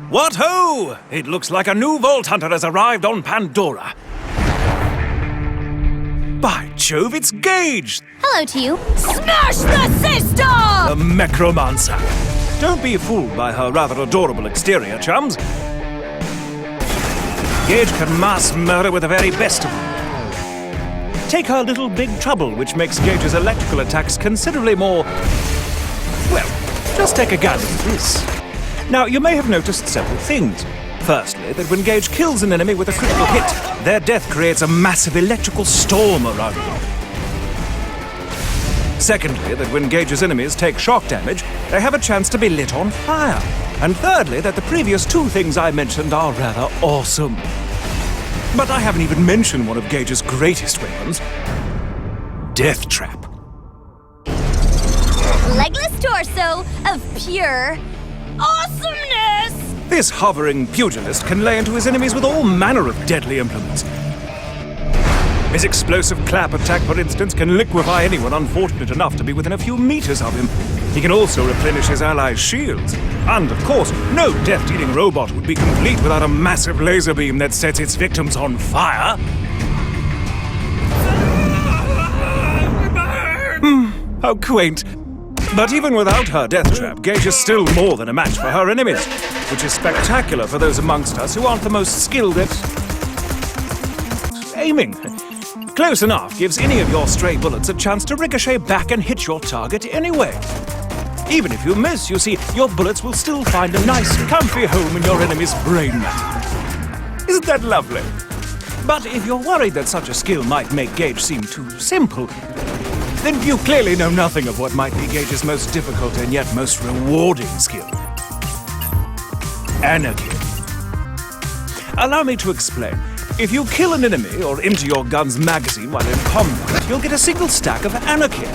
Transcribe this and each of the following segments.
What ho! It looks like a new Vault Hunter has arrived on Pandora. By Jove, it's Gage! Hello to you. Smash the system! The Mechromancer. Don't be fooled by her rather adorable exterior, chums. Gage can mass murder with the very best of them. Take her little big trouble, which makes Gage's electrical attacks considerably more... Well, just take a gander at this. Now, you may have noticed several things. Firstly, that when Gage kills an enemy with a critical hit, their death creates a massive electrical storm around them. Secondly, that when Gage's enemies take shock damage, they have a chance to be lit on fire. And thirdly, that the previous two things I mentioned are rather awesome. But I haven't even mentioned one of Gage's greatest weapons, Death Trap. Legless torso of pure awesomeness! This hovering pugilist can lay into his enemies with all manner of deadly implements. His explosive clap attack, for instance, can liquefy anyone unfortunate enough to be within a few meters of him. He can also replenish his allies' shields. And, of course, no death-dealing robot would be complete without a massive laser beam that sets its victims on fire. How quaint. But even without her death trap, Gage is still more than a match for her enemies, which is spectacular for those amongst us who aren't the most skilled at... aiming. Close enough gives any of your stray bullets a chance to ricochet back and hit your target anyway. Even if you miss, you see, your bullets will still find a nice, comfy home in your enemy's brain matter. Isn't that lovely? But if you're worried that such a skill might make Gage seem too simple, then you clearly know nothing of what might be Gage's most difficult and yet most rewarding skill. Anarchy. Allow me to explain. If you kill an enemy or empty your gun's magazine while in combat, you'll get a single stack of anarchy.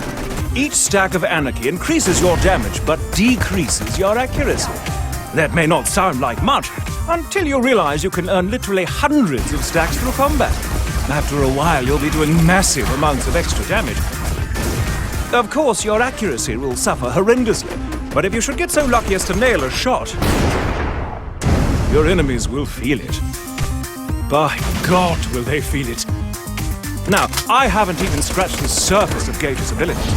Each stack of anarchy increases your damage but decreases your accuracy. That may not sound like much until you realize you can earn literally hundreds of stacks through combat. After a while, you'll be doing massive amounts of extra damage. Of course, your accuracy will suffer horrendously, but if you should get so lucky as to nail a shot, your enemies will feel it. By God, will they feel it. Now, I haven't even scratched the surface of Gage's abilities.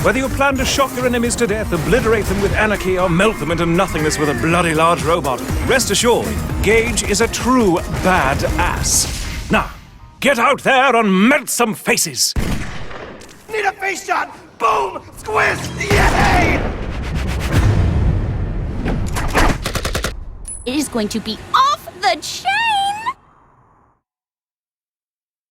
Whether you plan to shock your enemies to death, obliterate them with anarchy, or melt them into nothingness with a bloody large robot, rest assured, Gage is a true badass. Now, get out there and melt some faces! Need a face shot! Boom! Squiz! Yay! It is going to be off the chain!